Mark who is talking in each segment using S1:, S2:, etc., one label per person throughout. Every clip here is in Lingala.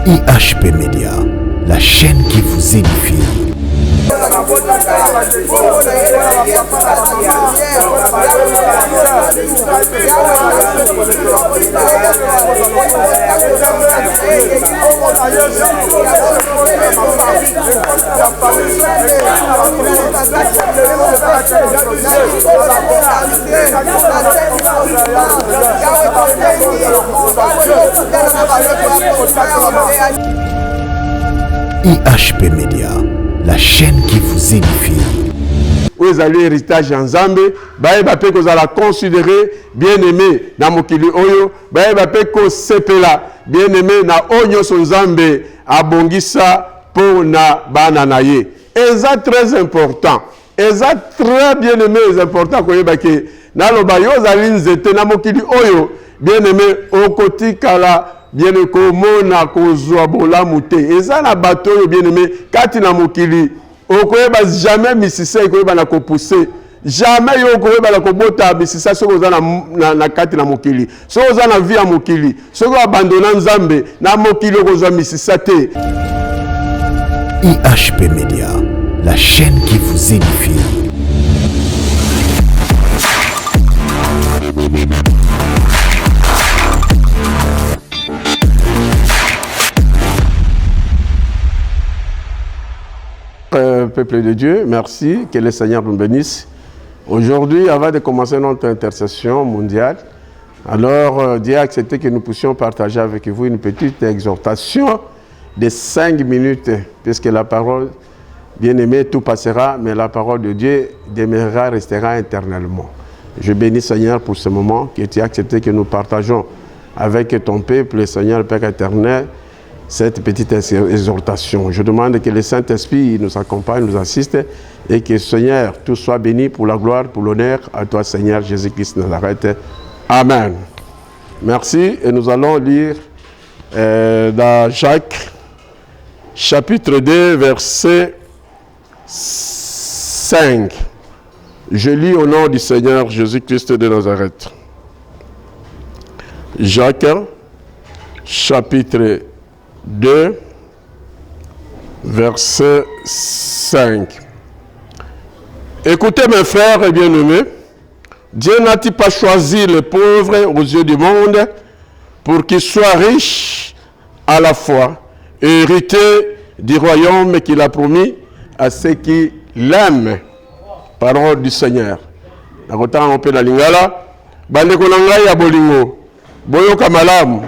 S1: IHP Média, la chaîne qui vous édifie. IHP Média, la chaîne qui vous édifie.
S2: Vous allez héritage en Zambé, baye bape ko zala considéré bien-aimé na mokili oyo, baye bape ko sepela bien-aimé na onyo son Zambé abongisa pour na bana na ye. Et ça très important. Et ça très bien-aimé, c'est important ko yebake na loba yo zali nzete na mokili oyo, bien-aimé okoti kala bien-aimé ko mona ko zwa bolamu te. Et ça na bato yo bien-aimé kati na mokili okoyeba jamais misisa ekoyeba na pousser jamais yo okoyeba na kobota misisa soko za na kati na mokili soko za na vie ya mokili soko abandona nzambe na mokili okozwa misisa te.
S1: IHP Média, la chaîne qui vous édifie.
S2: Peuple de Dieu, merci, que le Seigneur nous bénisse. Aujourd'hui, avant de commencer notre intercession mondiale, alors Dieu a accepté que nous puissions partager avec vous une petite exhortation de 5 minutes, puisque la parole, bien aimée, tout passera, mais la parole de Dieu demeurera, restera éternellement. Je bénis Seigneur pour ce moment que tu as accepté que nous partageons avec ton peuple, le Seigneur, le Père éternel, cette petite exhortation. Je demande que le Saint-Esprit nous accompagne, nous assiste et que Seigneur, tout soit béni pour la gloire, pour l'honneur à toi Seigneur Jésus-Christ Nazareth. Amen. Merci et nous allons lire dans Jacques chapitre 2 verset 5. Je lis au nom du Seigneur Jésus-Christ de Nazareth. Jacques chapitre 2, verset 5. Écoutez mes frères et bien-aimés, Dieu n'a-t-il pas choisi les pauvres aux yeux du monde pour qu'ils soient riches à la fois et hériter du royaume qu'il a promis à ceux qui l'aiment. Parole du Seigneur. Nakota on peut la lingala, bande konanga ya bolingo, boyoka malamu,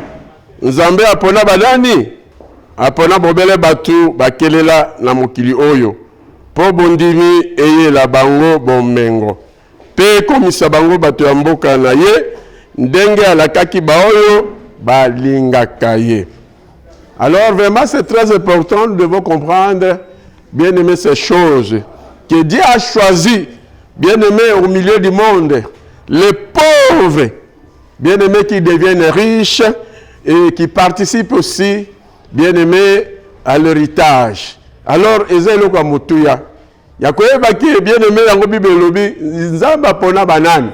S2: nzambe apona badani. Apona bobele batu bakelela na mokili oyo po bondimi eye la bango bomengo pe komisa bango batu ya mboka na ye ndenge alakaki baoyo balingaka ye. Alors vraiment c'est très important, nous devons comprendre bien aimer ces choses que Dieu a choisi, bien aimé au milieu du monde, les pauvres, bien aimés qui deviennent riches et qui participent aussi bien-aimé à l'héritage. Alors, ezelo kwa mutuya. Yakoyeba ki bien-aimé yango Bible lobi nzamba pona banane.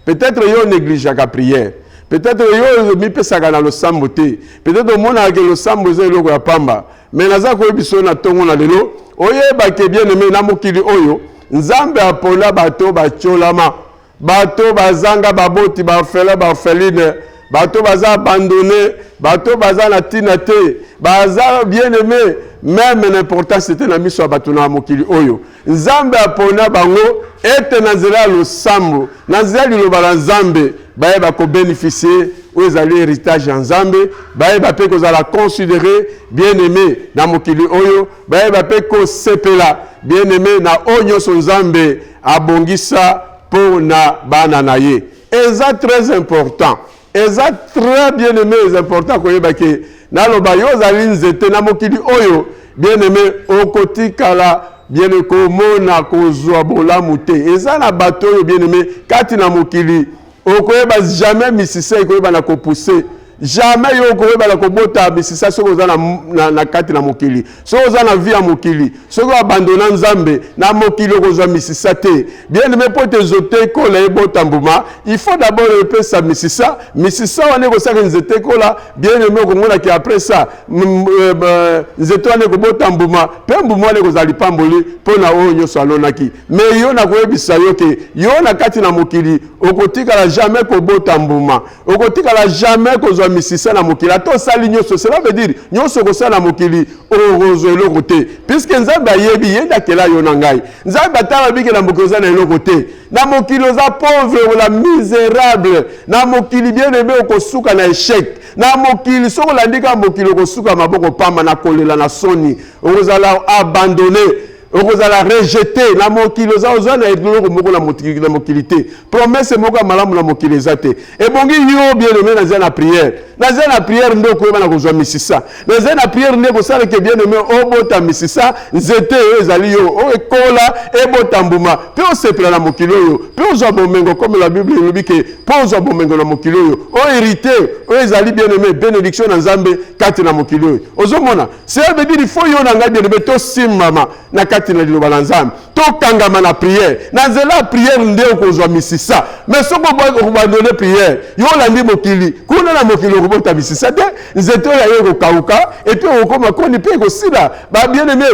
S2: Peut-être yo néglige la prière. Peut-être yo mi pesaka na lo sambote. Peut-être mona ke lo sambo ezelo kwa pamba. Mais naza ko biso na tongo na lelo, oyeba ke bien-aimé na mokili oyo, nzambe apona bato bacholama. Bato bazanga baboti bafela bafeline. Bato baza abandonné, bato baza na tinate, baza bien aimé, même n'importe c'était la mission à bato na mokili oyo. Nzambe apona bango, ete nazela lo sambo, nazela liloba la nzambe, baye bako bénéficier, ou ezali héritage en nzambe, baye bape ko zala considéré, bien aimé na mokili oyo, baye bape ko sepela, bien aimé na onyo son nzambe, abongisa pour na bana na ye. Et ça très important. Et ça très bien aimé, c'est important que yebake na loba yo zali nzete na mokili oyo bien aimé okoti kala bien ko mona ko zwa bolamu te. Et ça na bato yo bien aimé kati na mokili okoyeba jamais misisa ekoyeba na ko pousser jamais yo ko ba la ko bota misisa soko za na kati na mokili soko za na vie ya mokili soko abandona nzambe na mokili ko za misisa te bien aimé pour te zoter ko la bota mbuma il faut d'abord repérer sa misisa wana ko sa nzete ko la bien aimé ko mona ki après ça nzete wana ko bota mbuma pe mbuma wana ko za lipamboli pona oyo nyoso alonaki mais yo na ko yebisa yo ke yo na kati na mokili okotika la jamais ko bota mbuma okotika la jamais ko zo misisa na mokili to sali nyoso cela veut dire nyoso ko sala mokili orozo le côté puisque nzamba yebi yenda kela yo na ngai nzamba tala biki na mokili za na le côté na mokili za pauvre ou la misérable na mokili bien aimé ko suka na échec na mokili soko landika mokili ko suka maboko pamba na kolela na soni ozala abandonner okozala rejeté na mokili oza na eloko moko na mokilité promesse moko malamu na mokili ezate ebongi yo bien aimé na prière na prière ndo ko na kozwa misisa na prière ndo ko sala ke bien aimé obota misisa nzete ezali yo o ekola ebota mbuma pe osepela na mokili yo pe ozwa bomengo comme la Bible elobi ke pe ozwa bomengo na mokili yo o hérité o ezali bien aimé bénédiction na Nzambe kati na mokili yo ozomona c'est veut dire il faut yo na ngai bien aimé to simama na kati na liloba na Nzambe to kangama na prière na zela prière nde okozwa misisa mais soko ba prière yo landi mokili kuna na mokili okobota misisa te nzeto ya yo kokauka et puis okoma koni pe kosila ba bien aimé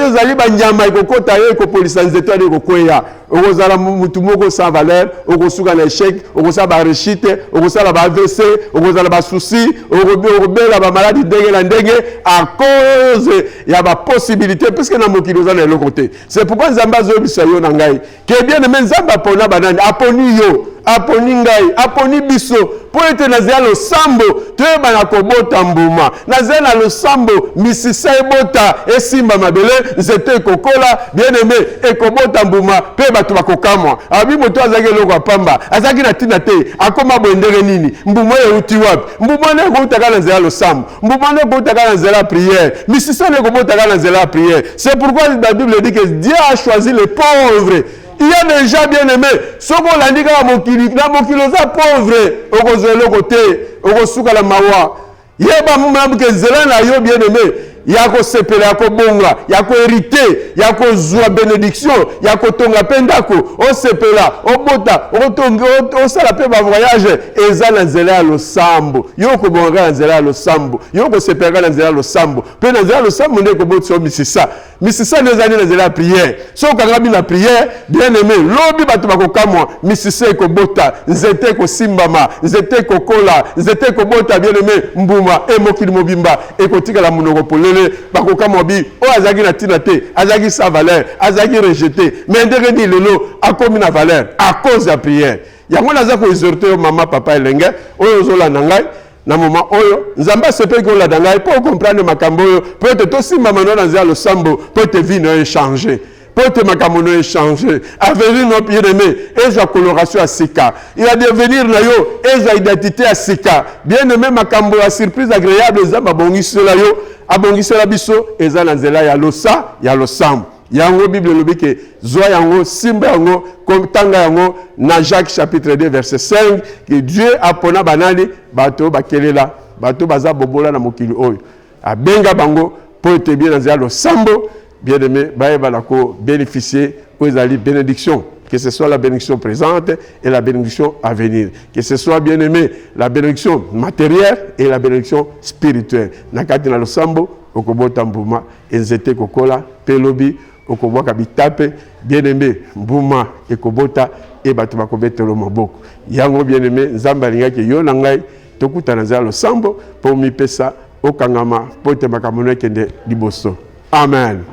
S2: ezali ba nyama ekokota yo ekopolisa nzeto ya kokweya okozala mutu moko sans valeur okosuka na échec okosala ba réussite okosala ba AVC okozala ba souci okobela ba maladie ndenge na ndenge à cause ya ba possibilité puisque na mokili ozala na côté c'est pourquoi Nzamba azobisa yo na ngai ke bien aimé Nzamba apona banani aponi yo aponi ngai aponi biso po ete nazela losambo toyeba na kobota mbuma nazela losambo misisa ebota esimba mabele nzete ekokola bien aimé ekobota mbuma pe bato bakokamwa abi moto azaki eloko apamba azaki na tina te akoma bwendere nini mbuma euti wapi mbuma ne ekobotaka na nzela losambo mbuma ne ekobotaka na nzela prière misisa ne ekobotaka na nzela prière c'est pourquoi la Bible dit que Dieu a choisi les pauvres. Il y a déjà bien aimé. Ce qu'on a dit à mokili za pauvre, okozelo côté, okosuka la mawa. Yeba mumamu ke zela na yo bien aimé. Yako sepele yako bonga, yako hérité, yako zwa bénédiction, yako tonga pendako, o sepela, o bota, o tonga, o sala pe ba voyage, eza na nzela ya losambo. Yoko bonga na nzela ya losambo. Yoko sepela na nzela ya losambo. Pe na nzela ya losambo ne ko botso misisa. Misisa ne zani na nzela ya prière. So kanga na prière, bien aimé, lobi bato bakokamwa, misisa ko bota, nzete ko simbama, nzete ko kola, nzete ko bota bien aimé, mbuma e mokili mobimba e ko tika la munoko polele bakoka mobi o azaki na tina te azaki sa valeur azaki rejeté mais ndenge ni lelo akomi na valeur à cause de prière yango naza ko exhorter maman papa elenge oyo zola na ngai na moment oyo nzamba sepe ko la dangai pour comprendre makambo oyo peut être aussi maman na nzia lo sambo peut être vie no changer peut être makambo no changer avenir no bien aimé et sa coloration à sika il a devenir na yo et sa identité à sika bien aimé makambo a surprise agréable nzamba bongisela yo abongisela biso eza na nzela ya losa ya losambo yango Bible lobi ke zwa yango simba yango tanga yango na Jacques chapitre 2 verset 5 que Dieu apona banani bato bakelela bato baza bobola na mokili oyo abenga bango po ete bien na nzela losambo bien aimé baeba la ko bénéficier aux ali bénédiction que ce soit la bénédiction présente et la bénédiction à venir. Que ce soit, bien aimé, la bénédiction matérielle et la bénédiction spirituelle. Nakati na losambo, okobota mbuma, enzete kokola, pelobi, okoboka bitape, bien aimé, mbuma, ekobota, et batuma kobete lo maboko. Yango bien aimé, nzamba lingaki yo nangai, tokuta na nzala losambo, pour mi pesa, okangama, pote makamono kende liboso. Amen.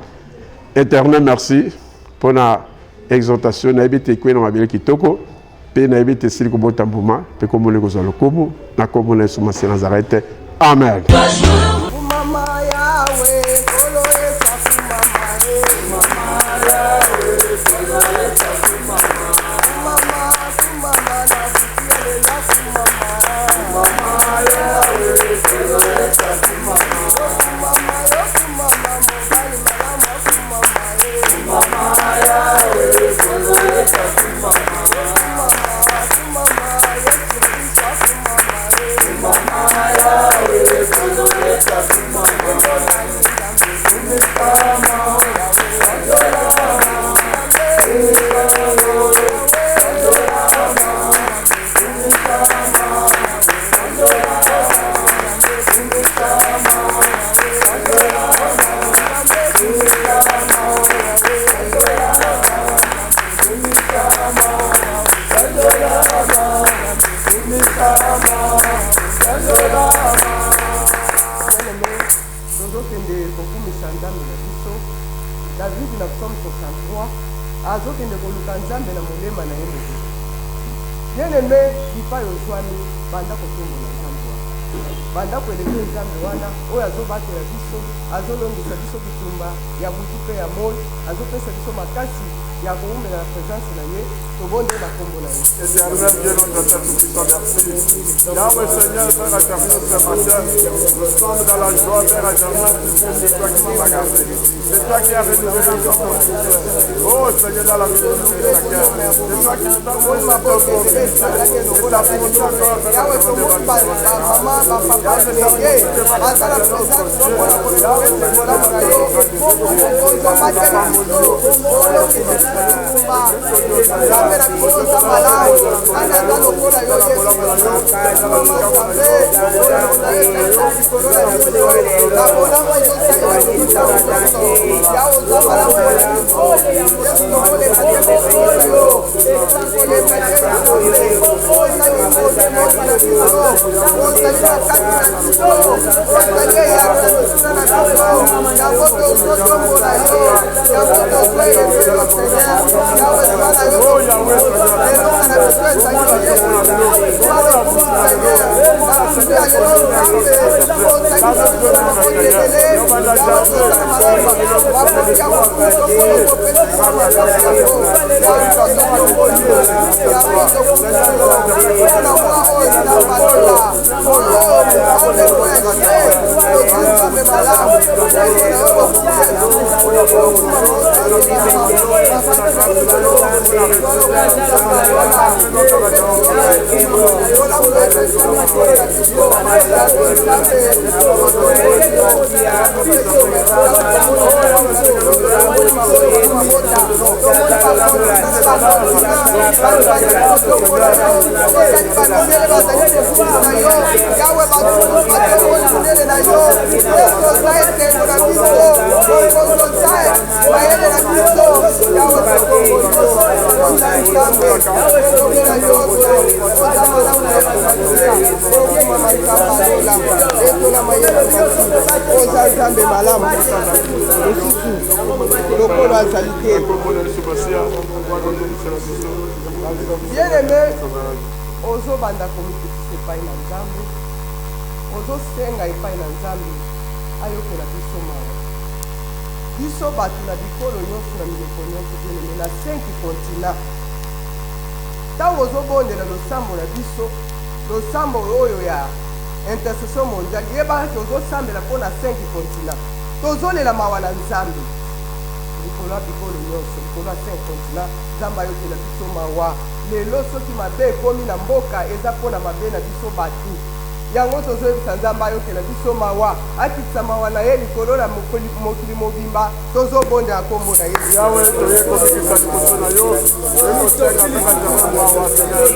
S2: Éternel, merci pour la exhortation na ebite kwe na mabele kitoko pe na ebite sili ko bota mbuma pe ko mole ko zalo kobu na ko mole suma se Nazareth. Amen. Mama yawe kolo esa mama yawe kolo esa mama na butiele la mama yawe kolo esa mama Mama,
S3: na Psaume 63 azokende koluka Nzambe na molema na ye moto. Bien-aimé, lipai ozwami banda kotombola Nzambe wana. Banda koelenge Nzambe wana oyo azobatela biso, azolongisa biso bitumba ya butu mpe ya moi, azopesa biso makasi ya koumela na présence na ye, tobonde na kombo na ye.
S2: Éternel Dieu notre Père Tout-Puissant, merci. Yahweh Seigneur, Père éternel, ce matin, nous sommes dans la joie, Père éternel, puisque c'est toi qui m'as gardé. C'est toi qui as renouvelé encore ton succès. Oh Seigneur, dans la vie de tous les chacun. C'est toi qui nous as donné ma bonne confiance. Et ta bonté encore, Père éternel,
S3: bien-aimé, ozobanda komikitisa epai na Nzambe, ozosenga epai na Nzambe ayokela biso mawa. Biso bato na bikolo nyonso na mileko nyonso bien-aimé na 5 continents. Ntango ozobondela losambo na biso, losambo oyo ya intercession mondiale, yebaka ke ozosambela mpo na 5 continents. Tozolela mawa na Nzambe likolo ya bikolo nyonso, likolo ya 5 continents, Nzambe ayokela biso mawa. Lelo soki mabe ekomi na mboka eza mpona mabe na biso bato. Yango tozoyebisa Nzambe ayokela biso mawa, akitisa mawa na ye likolo na mokili mobimba, tozobondela kombo na Yesu.
S2: Yahweh, toye komikisa liboso na yo, ekosenga Père éternel mawa, Seigneur,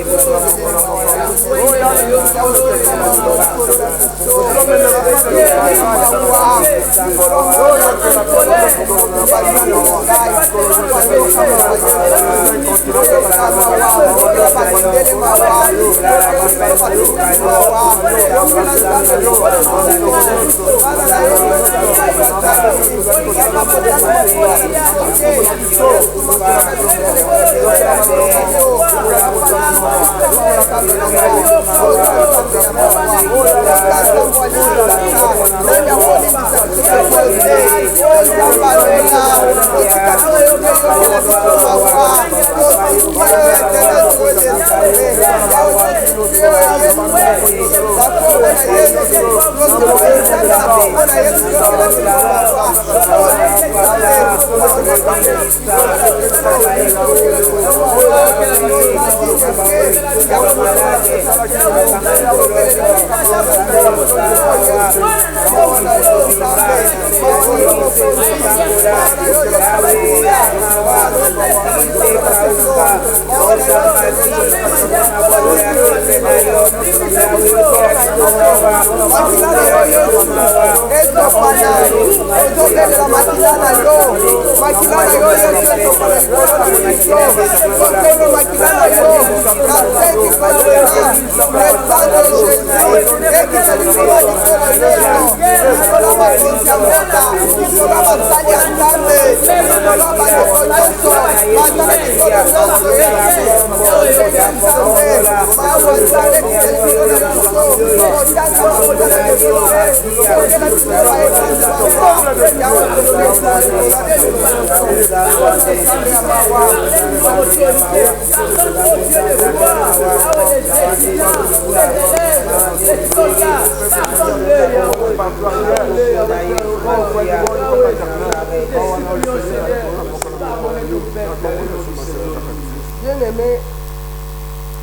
S3: Bien-aimé,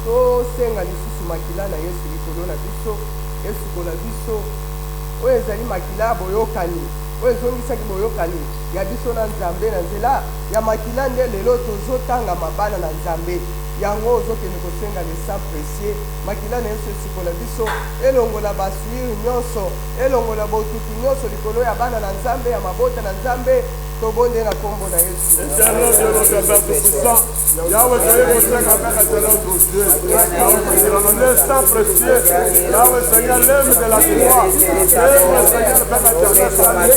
S3: tosenga lisusu makila na Yesu likolo na biso, Yesu kola biso oyo ezali makila boyokani, oyo ezongisaki boyokani ya biso na Nzambe na nzela ya makila nde lelo tozotanga mabana na Nzambe. Yango ozokende kosenga le sang précieux makila na Yesu esikola biso elongola basuiri nyonso elongola botutu nyonso likolo ya bana na Nzambe ya mabota na Nzambe tobonde na kombo na Yesu.
S2: Éternel Dieu, notre Père Tout-Puissant, Yahweh, soyez mon Seigneur, Père éternel, notre Dieu. Le sang précieux, Yahweh, Seigneur, l'âme de la croix. L'âme, Seigneur, Père éternel,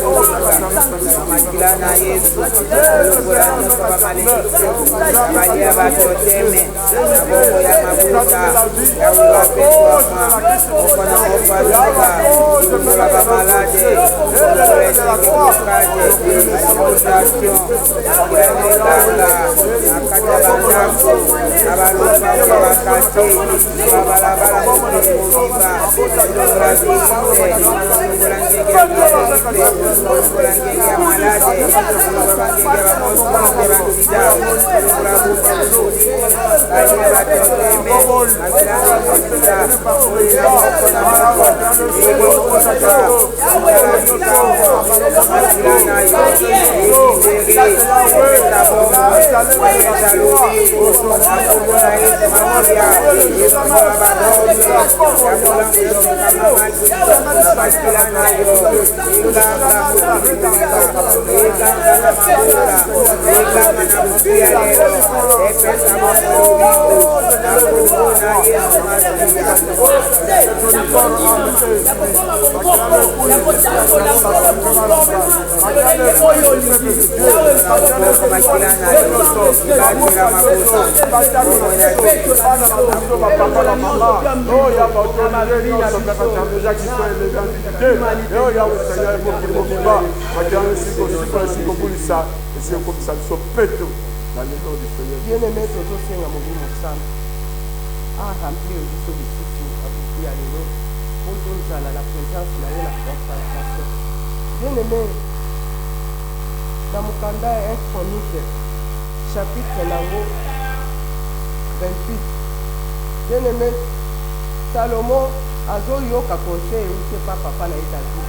S3: Bien-aimé, tozosenga Molimo sana aremplir biso lisusu abuku ya lelo po tozala na présence na ye na concentration. Bien-aimé, na mokanda ya 1 Chronique chapitre nango 28. Bien-aimé, Salomon azoyoka conseil euti pa papa na ye David.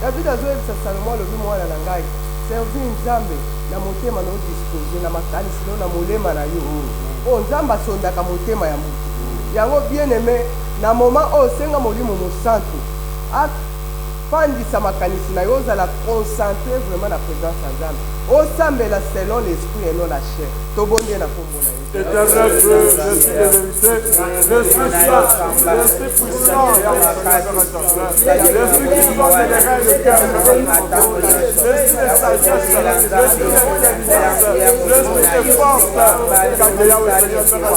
S3: David azoyebisa Salomon alobi mwana na ngai servir Nzambe na motema na odispose na makanisi na molema na yo o Nzambe asondaka motema ya moto. Yango bien-aimé, na moment oyo senga Molimo Mosantu afandisa makanisi na yo ozala concentré vraiment na présence ya Nzambe osambela selon l'esprit et non la chair. Tobonde na kombo na ye.
S2: Éternel Dieu, l'esprit de vérité, l'esprit saint, l'esprit puissant, l'esprit qui donne les reins de cœur, l'esprit de sagesse, l'esprit d'intelligence, l'esprit de force, car Yahweh Seigneur,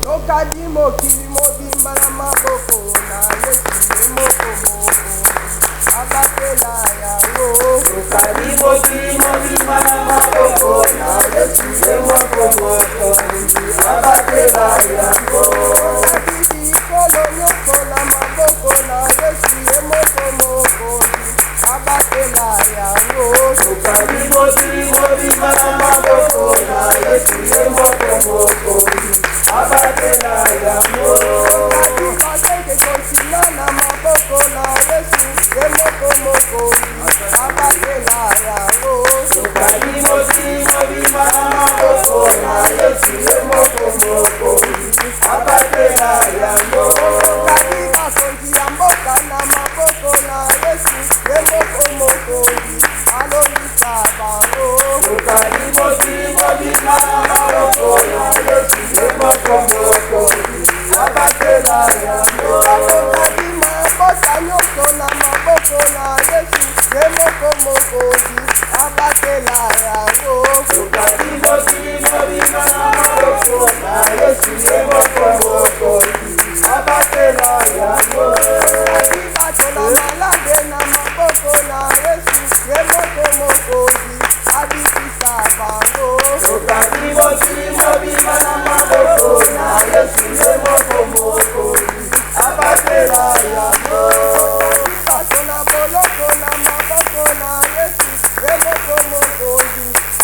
S3: Okadimo kilimo bimbala maboko na Yesu moko abatela yango. Okadimo kilimo bimbala maboko na Yesu moko abatela yango. Akidi kolo nyoko na maboko na Yesu moko abatela yango. Okadimo kilimo bimbala maboko na Yesu moko abatela yango. Akibaseke konsina na maboko na Yesu moko abatela yango. Okadimo kilimo bimbala maboko na Yesu moko abatela yango. Akibakonzi ya mboka na maboko na Yesu moko alongisa bango. Okadimo kilimo bimbala maboko na Yesu moko abatela yango. Akokadima bota nyonso na maboko na Yesu moko abatela yango. Okadimo kilimo bimbala maboko na Yesu moko abatela yango. Akibato na malade na maboko na Yesu moko abikisa bango. Okadimo kilimo bimbala maboko na Yesu moko abatela yango. Akibato na boloko na maboko na Yesu moko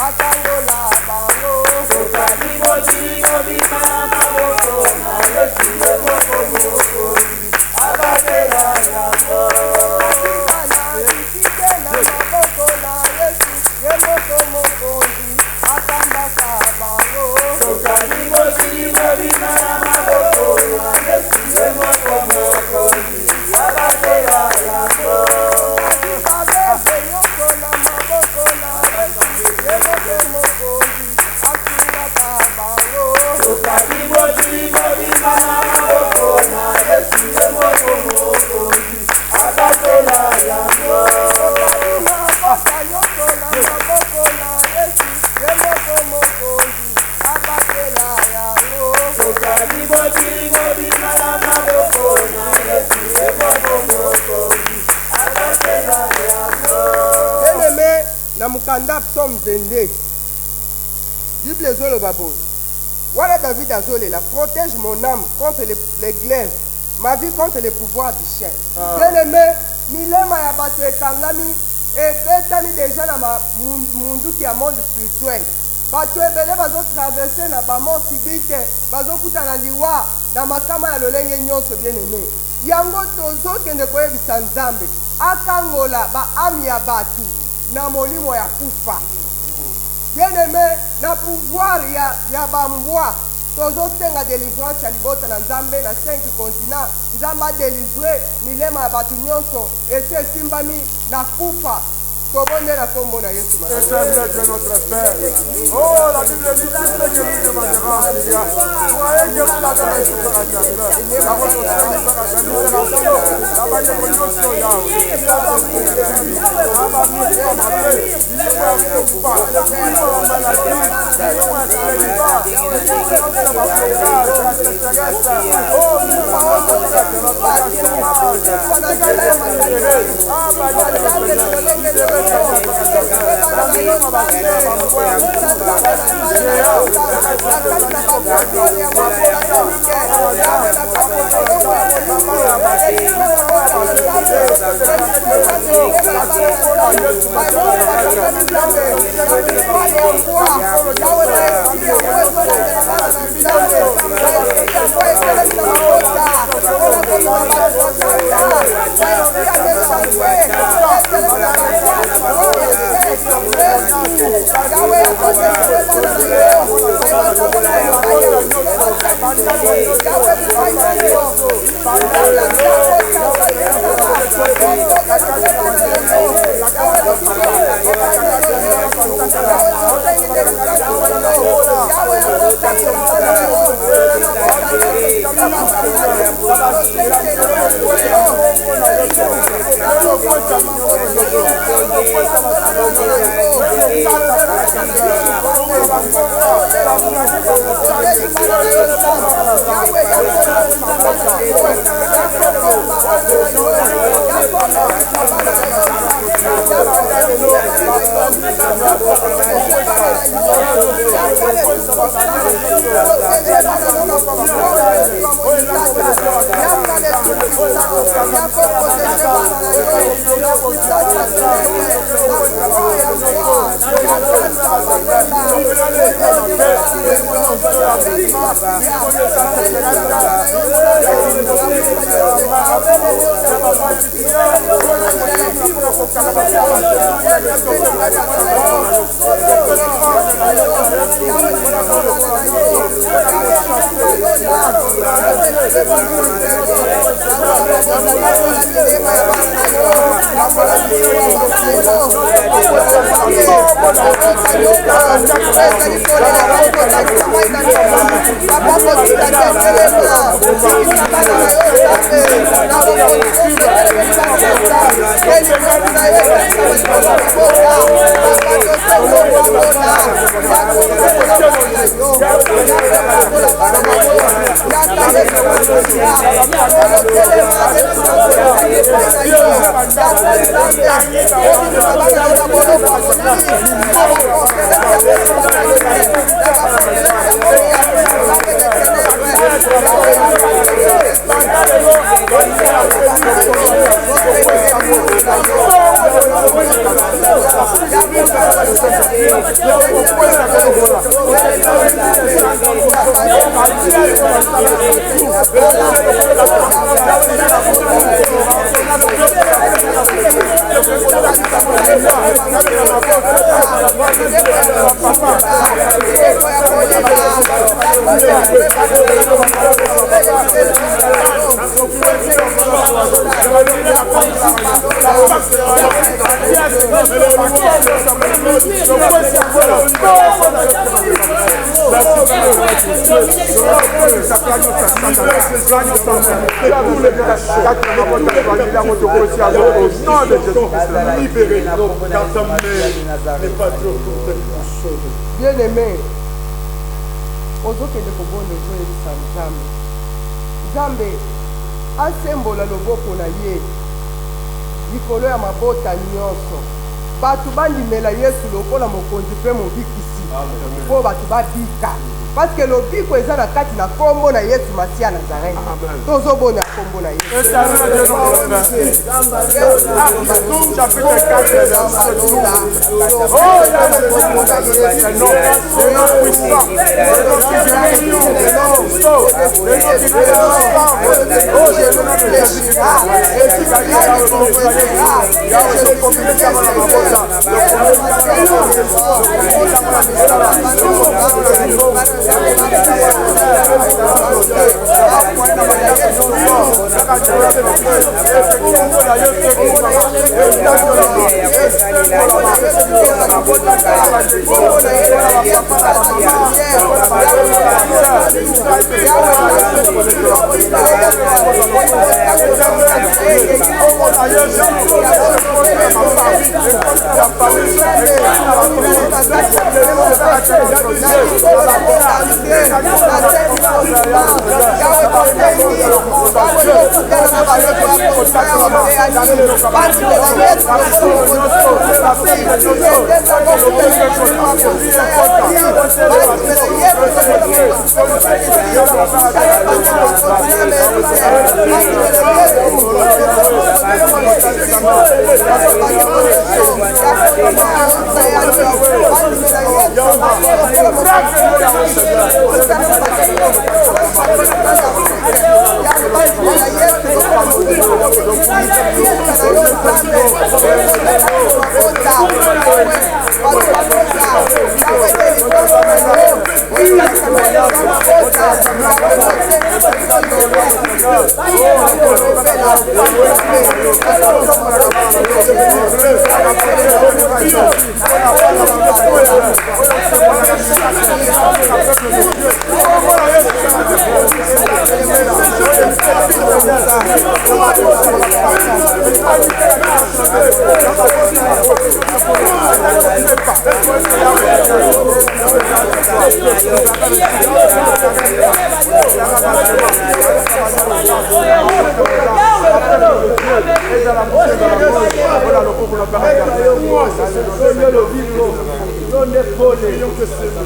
S3: akangola bango. Okadimo kilimo bimbala maboko na Yesu moko abatela yango. Akibana bisike na maboko na Yesu moko akambaka bango. Okadimo kilimo bimbala maboko na Yesu moko abatela yango. Akibabebe nyonso na maboko na Yesu moko akingaka bango. Okadimo kilimo bimbala maboko na Yesu moko abatela yango. Okadima mboka nyonso na maboko na Yesu moko abatela yango. Okadimo kilimo bimbala maboko na Yesu moko abatela yango. Bien-aimé, na mukanda psaume 22 Bible ezoloba boye. Voilà David azolela, protège mon âme contre les glaives, ma vie contre les pouvoirs du chien. Bien-aimé, milema ya bato ekangami ebetani deja na munduki ya monde spirituel. Bato ebele bazotraverse na bamort subite, bazokuta na liwa na makama ya lolenge nyonso. Bien-aimé, yango tozokende koyebisa Nzambe akangola baami ya bato na molimo ya kufa. Bien-aimé, na pouvoir ya bambwa tozosenga délivrance ya libota na Nzambe na 5 continents. Nzambe adélivre milema ya bato nyonso esi esimbami na kufa. Tobonde na kombo na Yesu.
S4: Éternel Dieu notre Père. Oh, la Bible dit tout ce que nous demanderons à Seigneur. Croyez que vous l'avez reçu par la grâce. La votre Seigneur par la grâce. La manière dont nous sommes là. Il a la bouche de lui. La bouche de ma paix. Il ne va pas. Il va la maladie. Il va la liba. Il va la bafokage. La sécheresse. Oh, nous parlons de notre chômage. Ah, ma Dieu.
S3: Bien-aimé, ozokende kobonde ozoyebisa Nzambe. Nzambe asembola loboko na ye likolo ya mabota nyonso. Bato bandimela Yesu lokola mokonzi mpe mobikisi mpo bato babika. Parce que lobiko eza na kati na kombo na Yesu Masia Nazareth. Tozobona kombo na Yesu.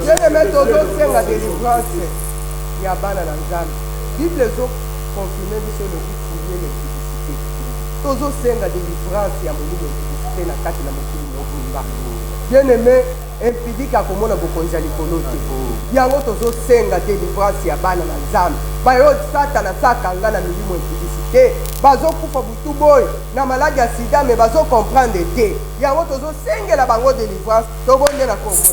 S3: Bien-aimé, tozosenga délivrance ya bana na Nzambe. Bible ezokonfirme biso elobi fuye l'électricité. Tozosenga délivrance ya molimo électricité na kati na mokili mobimba. Bien-aimé, impidika komona bokonzi ya likolo te. Yango tozosenga délivrance ya bana na Nzambe. Bayo Satana sakanga na milimo électricité. Bazokufa butu boy na maladi ya sida mais bazo comprendre te. Yango tozosengela bango délivrance. Tobonde na komona.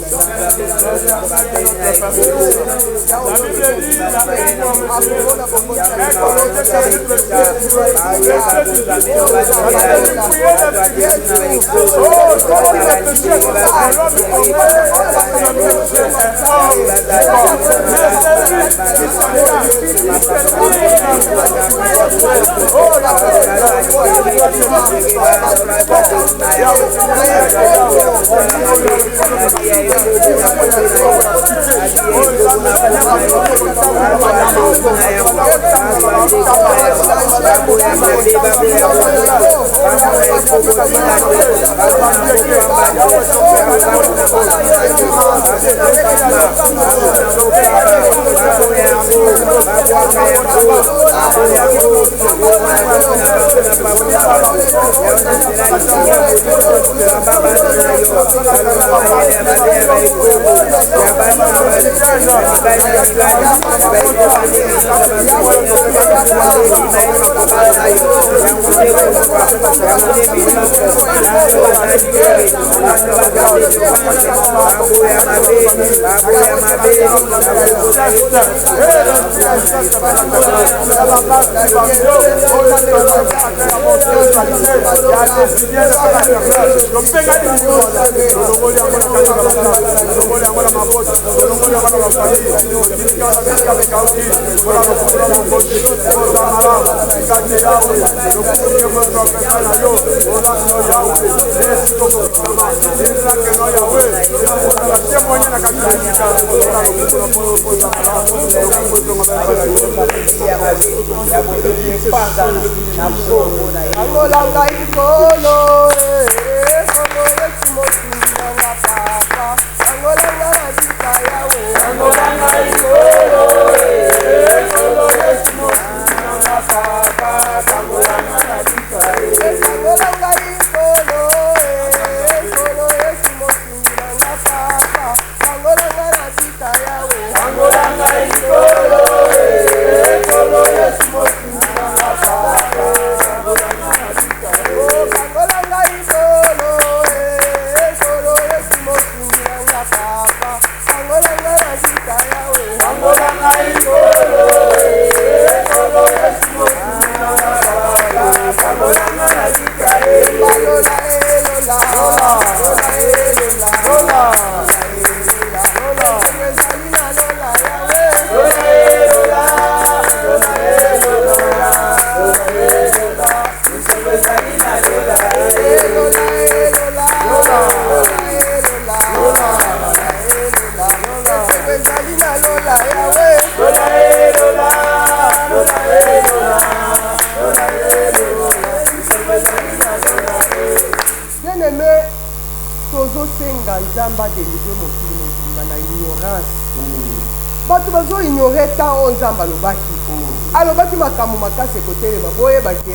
S3: alobaki makambo makasi ekotelema boyebaki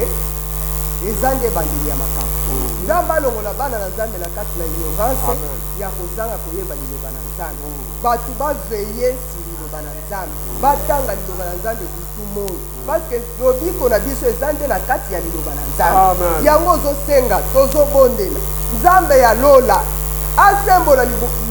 S3: eza nde bandeli ya makambo nzambe alongola bana na nzambe na kati na ignorance ya kozanga koyeba liloba na nzambe bato baveye si liloba na nzambe batanga liloba na nzambe butu moi parce que lobiko na biso eza nde na kati ya liloba na nzambe yango ozosenga tozobondela nzambe ya lola asembola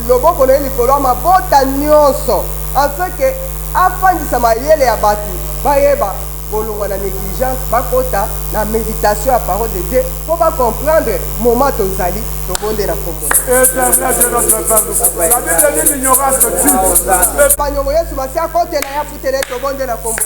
S3: loboko na ye likolo ya mabota nyonso afin ke afandisa mayele ya bato bayeba kolongwa na négligence bakota na méditation ya parole de Dieu po bacomprendre moment tozali tobonde na kombo banyongo yesu masi akotela ya futela tobonde na kombo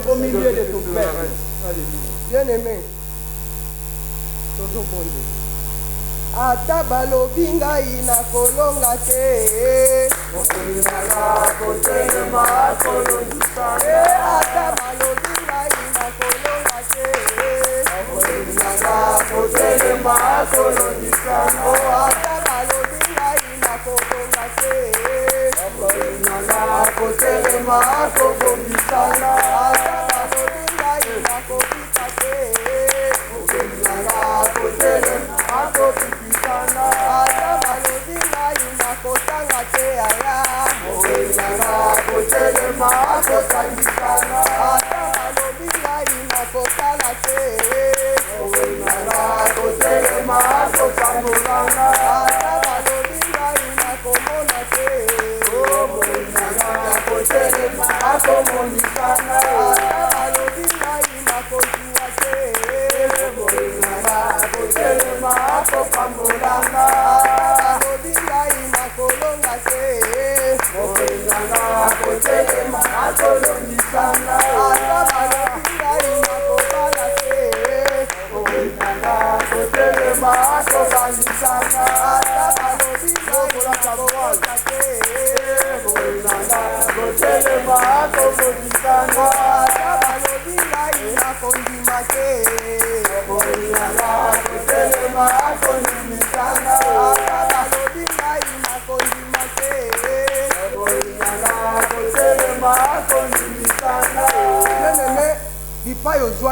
S5: Au milieu de ton père.
S3: Bien-aimé, tozobonde ata balobi ngai na kolonga te ata balobi ngai na kolonga te ata balobi ngai na kolonga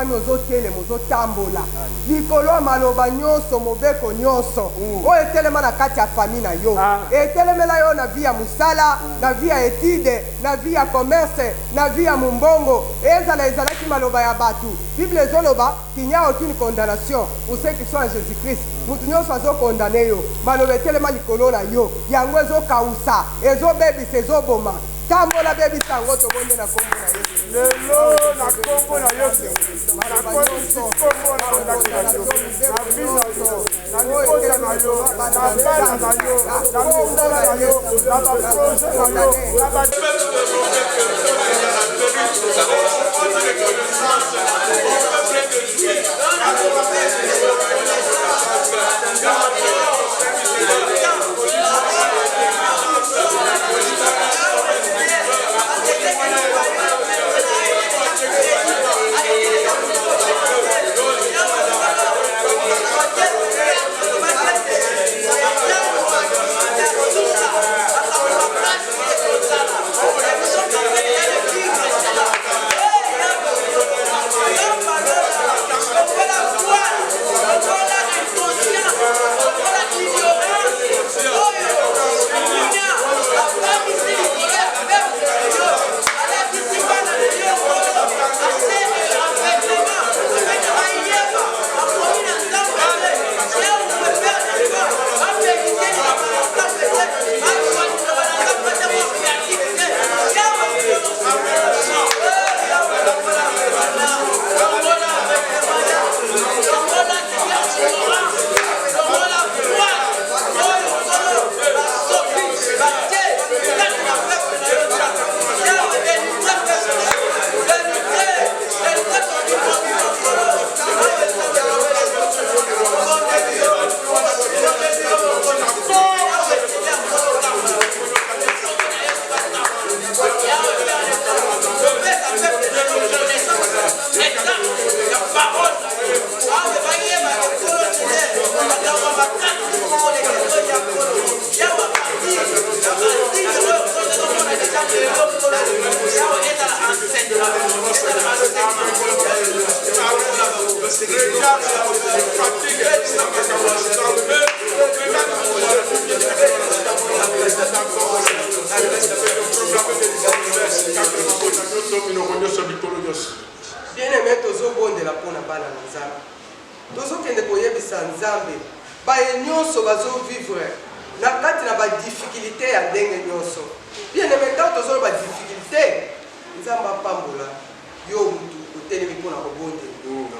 S3: osimami ozotelema ozotambola likolo ya maloba nyonso mobeko nyonso oyo etelema na kati ya fami na yo etelemela yo na vi ya mosala na vi ya etude na vi ya commerce na vi ya mombongo ezalaki maloba ya bato bible ezoloba qu'il n'y a aucune condamnation pour ceux qui sont en Jésus-Christ mutu nyonso azokondane yo maloba etelema likolo na yo yango ezokausa ezobebisa ezoboma tambola bebisa yango tobonde na kombo na Yesu
S4: lelo na kombo na Yesu nakwebisi kombo na ondaki na yo na vi na yo na libota na yo na bana na yo na misala na yo na baproje na yo na
S3: bien-aimé tozobondela mpona bana na nzambe tozokende koyebisa nzambe baye nyonso bazovivre na kati na badifficulté ya ndenge nyonso bien-aimé ntango tozoloba badifficulté nzambe apambola yo mutu otelemi mpona kobondela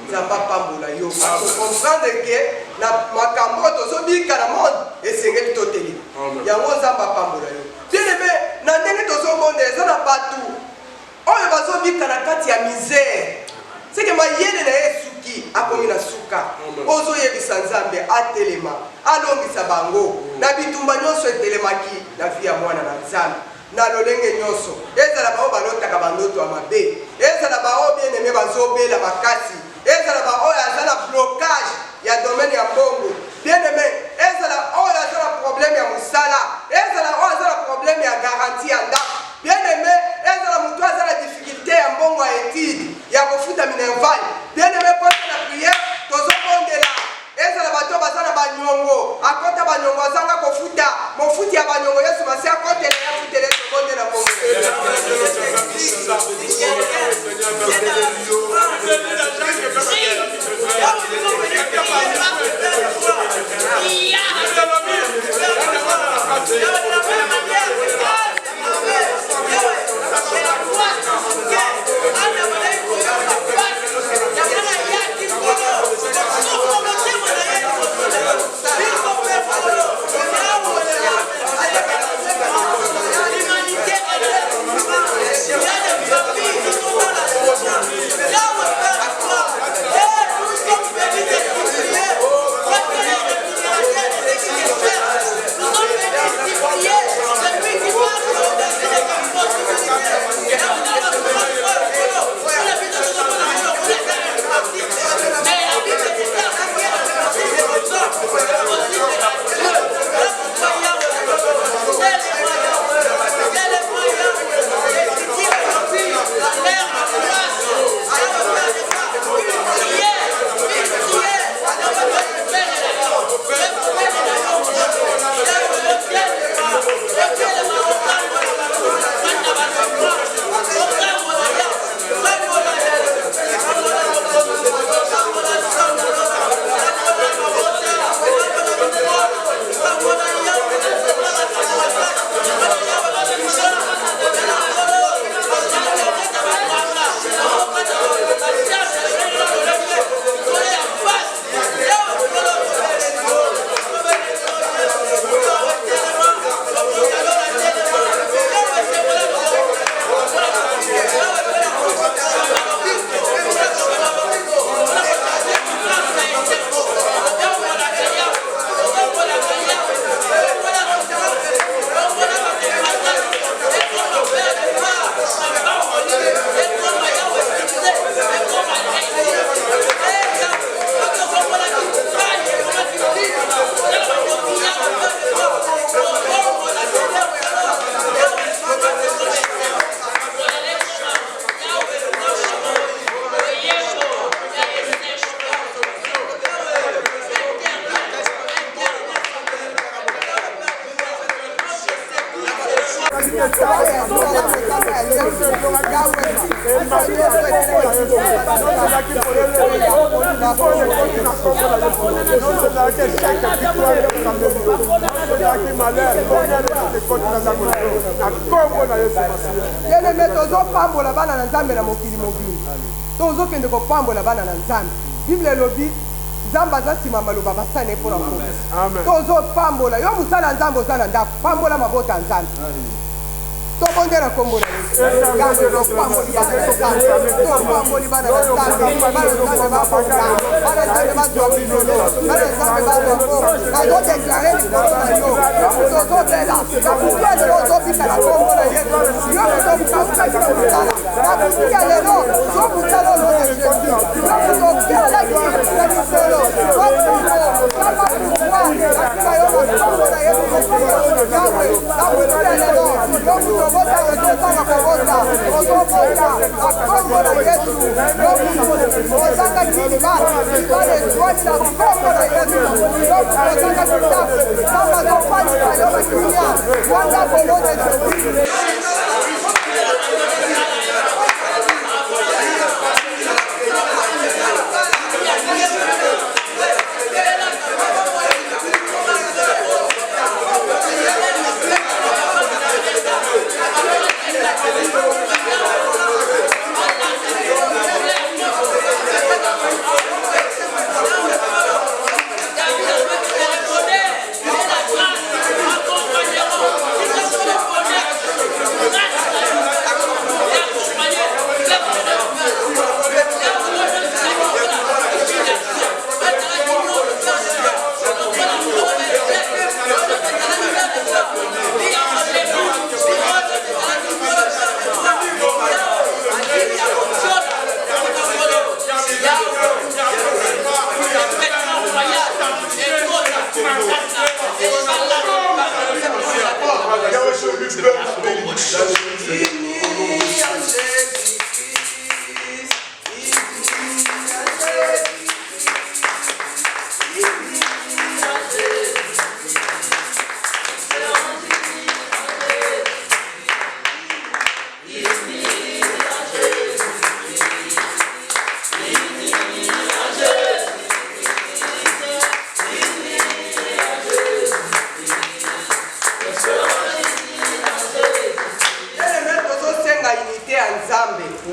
S3: nzambe apambola yo akokomprendre ke na makambo oyo tozobika na monde esengeli totelema yango nzambe apambola yo bien-aimé na ndenge tozobondela eza na bato oyo bazobika na kati ya misère seke mayele na ye suki akomi na suka ozoyebisa nzambe atelema alongisa bango na bitumba nyonso etelemaki na vi ya mwana na nzambe na lolenge nyonso ezala bao balotaka bandoto ya mabe ezala bao bien-aimé bazobela makasi ezala bao oyo aza na blocage ya domaine ya mbongo bien-aimé ezala oyo aza na problème ya mosala ezala oyo aza na problème ya garantie ya ndako bien-aimé ezala mutu aza na difficulté ya mbongo ya étude ya kofuta minerval bien-aimé pote na prière tozobondela ezala bato baza na banyongo akota banyongo azanga kofuta mofuti ya banyongo yesu masi akotela ya futele tobondela kongo Bien-aimé, tozopambola bana na Nzambe na mokili mobile. Tozokende kopambola bana na Nzambe. Bible elobi Nzambe aza nsima maloba basane mpona kokesa. Tozopambola yo mosala Nzambe oza na ndako, pambola mabota ya Nzambe. Tobondela kombo na Yesu. Ngambo topamboli bana na Nzambe. Topamboli bana na Nzambe. Bana Nzambe bakonga. Bana Nzambe bazwa bilolo. Bana Nzambe bazwa kombo. Bazodeklare likolo na yo. Tozobela. Nakutia lelo ozobika na kombo na Yesu. Yo tozobikaki na mosala. Nakutia lelo ozobusala ono na Yesu. Yo tozokelaki na lisolo. Okombo. Kama kukwa. Nakima yo na kombo na Yesu. Yawe. Nakutia lelo. Yo Obota yozotanga kobota, ozobota, akombo na Yesu, yobu, ozanga kiliba, ikale zwani na kombo na Yesu, yobu, ozanga kitabu, kama zopani na yoba kimia, wanda kolote Yesu.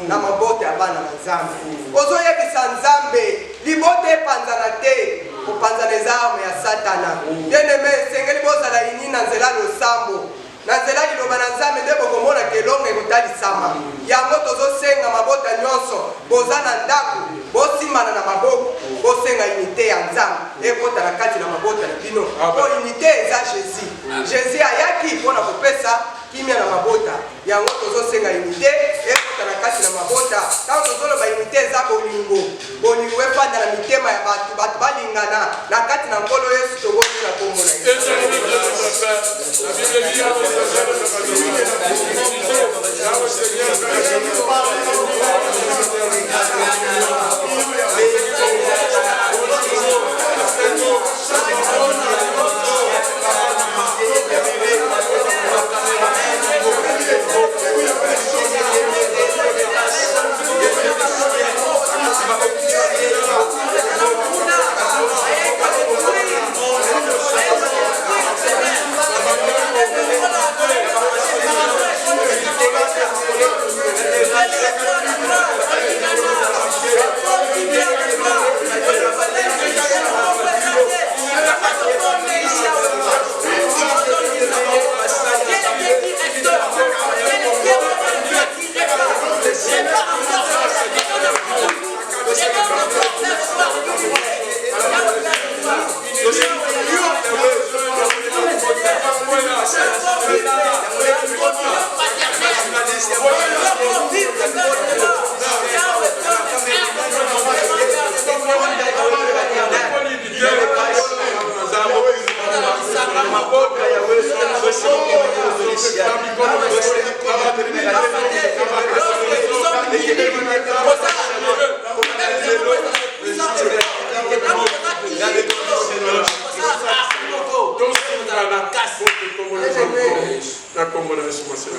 S3: na mabote ya bana na Nzambe. Ozoyebisa Nzambe libote panzana te kupanzana ezarme ya Satana. Bien-aimé, sengeli bozala ini na nzela losambo. Na nzela liloba na Nzambe nde bokomona kelonga ekotalisama. Yango tozosenga mabota nyonso boza na ndako bosimana na maboko bosenga unité ya Nzambe ekota na kati na mabota na bino. Po unité eza Jésus. Jésus ayaki mpona kopesa kimia na mabota. Yango tozosenga unité ekota na kati na mabota. Tango tozoloba unité eza bolingo. Bolingo epanda na mitema ya batu balingana na kati na nkolo Yesu toboni na kombo na Yesu.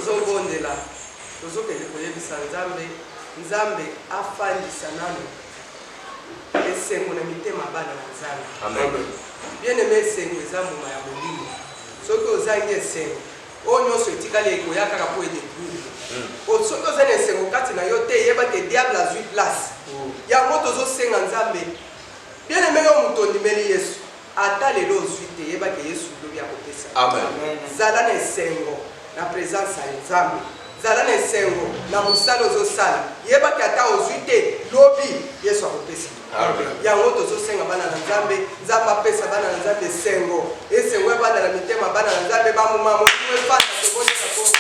S3: tozobondela tozokende koyebisa nzambe afandisa nano esengo na mitema bana na nzambe. Bien aimé, esengo eza mbuma ya molimo. Soki ozangi esengo oyo nyonso etikali ekoya kaka po edétruire. Soki oza na esengo kati na yo te yeba ke diable azwi place. Yango tozosenga nzambe. Bien aimé, yo moto ondimeli Yesu ata lelo ozwi te yeba ke Yesu lobi akopesa. Zala na esengo na présence ya nzambe. Zala na esengo na mosala ozosala yeba ke ata ozwi te lobi Yesu akopesa. Yango tozosenga bana na nzambe nzambe apesa bana na nzambe esengo esengo ebanda na mitema bana na nzambe bamoma motu efanda tobonisa bongo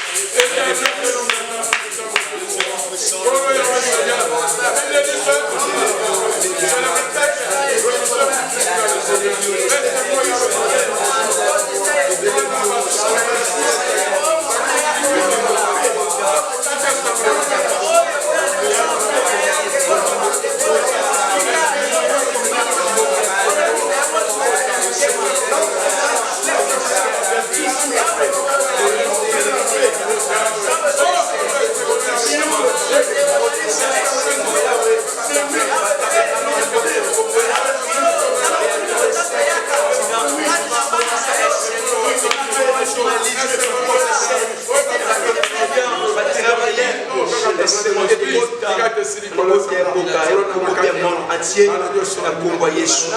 S6: entier na Kongo Yesu.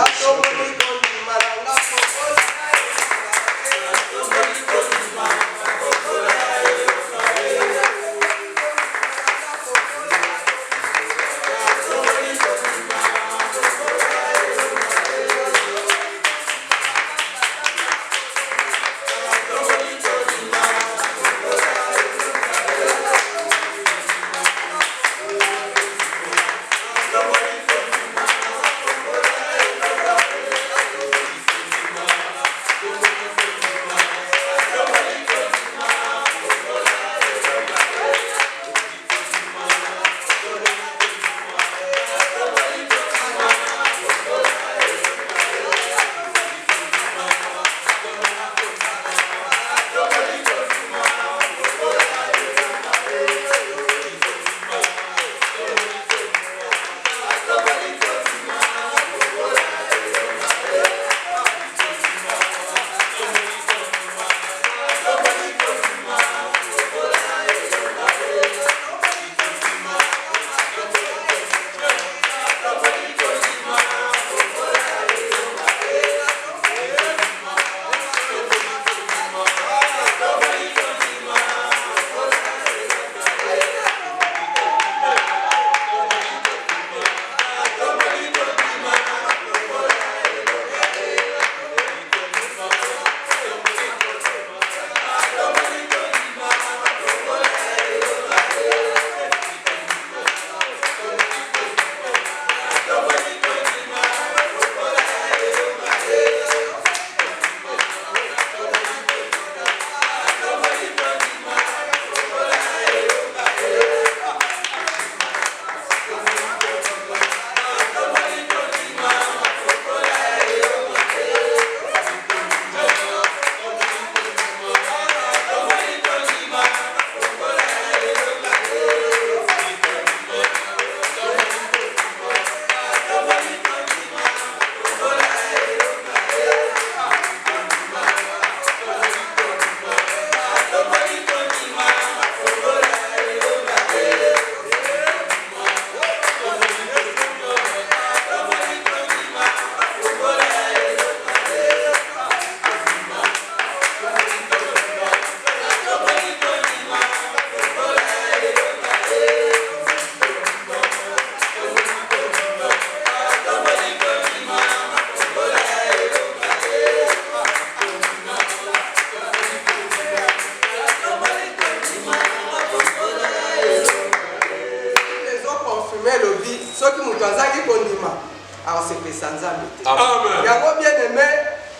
S6: Yango bien aimé,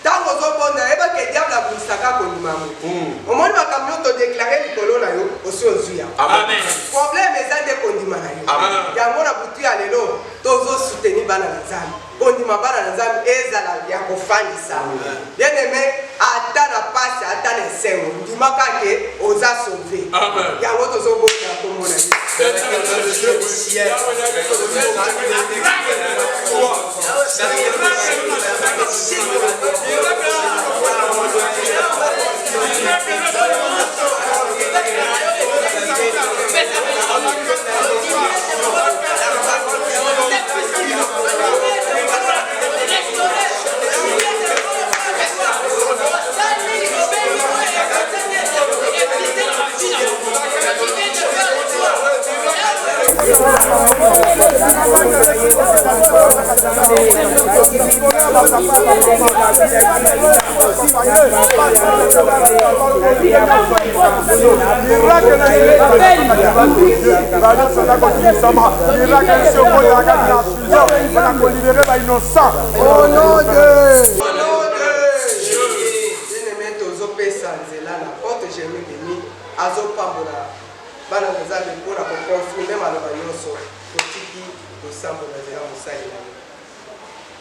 S6: tant que vous avez dit que le diable a voulu s'attaquer au dimanche. Au moment où camion te déclaré le colon aussi aux yeux. Amen. Problème est des condiments. Yango na butu ya lelo tozo soutenir bana nzambe. Condiments bana nzambe ezala ya kofandisa. Bien aimé, ata na pasi ata na esengo ndimaka ke oza sauve yango tozobonga komona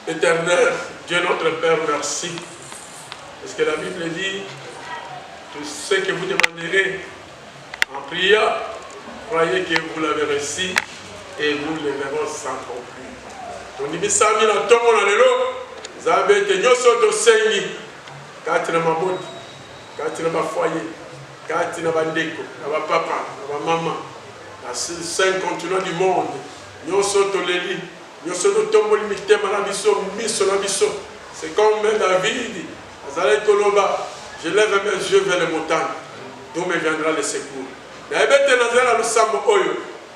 S2: Éternel, Dieu notre Père, merci. Parce que la Bible dit, tout ce que vous demanderez en prière, croyez que vous l'avez reçu et nous le verrons sans conclure. Donc, nous sommes dans tout le monde, vous avez été nous sengi, quand il y a ma bonne, quand il y a ma foyer, quand il y a ma ndeko, ma papa, ma maman, dans ces 5 continents du monde, nous sommes les lits. C'est comme David, je lève mes yeux vers les montagnes, d'où me viendra le secours.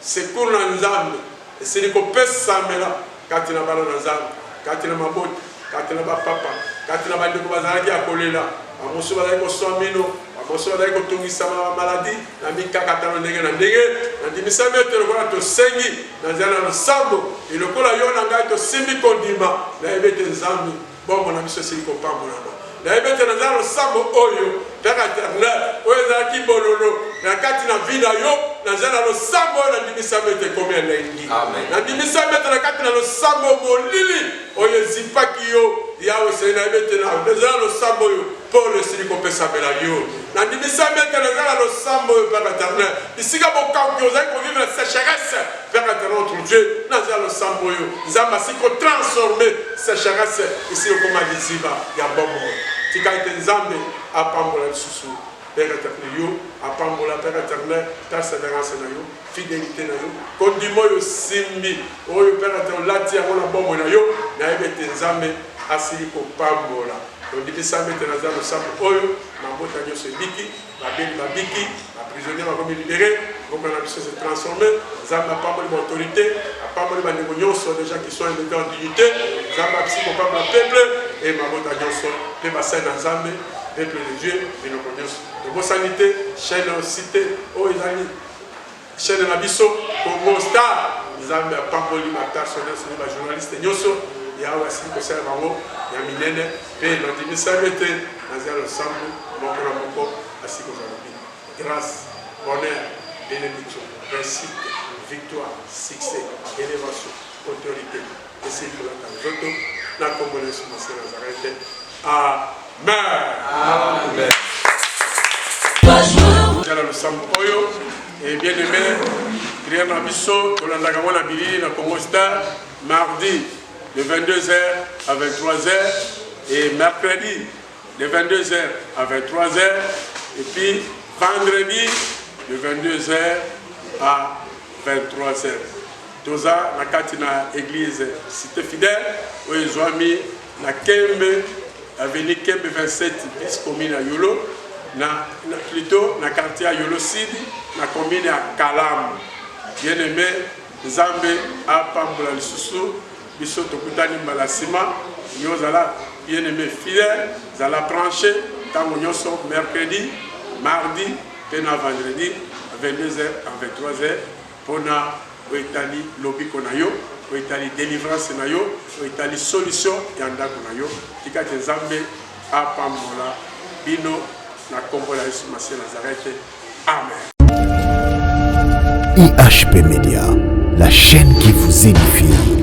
S2: Secours na nzambe, c'est le copé samela, quand il a balon nzambe, quand il a ma botte, quand il a ma papa, quand il a ma de bazaraki à kolela, à mon soir avec somino, à mon soir avec Tongisama maladie, la mika katano nege na ndege, na dimisa mete le voilà to sengi, na zana no sambo, et le kola yona ngai to simbi kondima, na ebete nzambe, bon mon ami c'est ko pa mon ami. Na ebete na zana no sambo oyo, Père éternel, oyo zaki bololo, na kati na vida yo, na zana no sambo na dimisa mete combien lengi. Amen. Na dimisa mete na kati na no sambo molili, oyo zipaki yo. Yahweh c'est na ebete na zana no sambo yo. Pour le Seigneur qu'on peut s'appeler yo. Na dimisa mete na zana no sambo yo Père éternel. Ici ka boka ko zaki ko vivre la sécheresse. Père éternel notre Dieu, na zana no sambo yo. Nzamba si ko transformer sécheresse ici au koma diziba ya bomo. Tika ite nzambe apambola susu. Père éternel yo, apambola Père éternel, persévérance na yo, fidélité na yo, kondimo yo simbi, oyo Père éternel lati ya mona bomo na yo, na ebete nzambe asili ko pambola. Donc depuis ça maintenant dans le sample oyo, na bota nyo se biki, la biki, la prisonnière va comme libérer, donc on a pu se transformer, nzambe a pas de autorité, a pas de négociation sur des gens qui sont élevés en dignité, nzambe a psy pour pas peuple et ma bota nyo so, pe bassin dans nzambe, peuple de Dieu, et nos connaissances. De bonne sanité, chaîne cité, oh Isani, chaîne Nabiso, Congo Star, nzambe a pas de personnel, c'est la journaliste nyoso, Yahweh asili ko sala bango ya minene pe na dimisa mete na zalo sambu moko na moko asili ko zalobi. Grâce, bonheur, bénédiction, réussite, victoire, succès, élévation, autorité. Et c'est pour la zoto na kombola sur ma sœur Nazareth. Amen. Amen. Jala le sambu oyo et bien aimé prière na biso to la ndaka mona bilili na Congo Star mardi de 22h à 23h et mercredi de 22h à 23h et puis vendredi de 22h à 23h. Toza na katina église Cité Fidèle où ils ont mis la Kembe avenue Kembe 27 bis commune à Yolo plutôt na quartier à Yolo Sud na commune à Kalam. Bien aimé Nzambe a pambola lisusu biso tokutani malasima nyozala bien aimé fidèle zala branché tango nyoso mercredi mardi pena vendredi à 22h à 23h pona oitali lobiko na yo oitali délivrance na yo oitali solution ya ndako na yo tika Nzambe apambola bino na kombola Yesu Masia Nazareth. Amen.
S1: IHP Media, la chaîne qui vous édifie.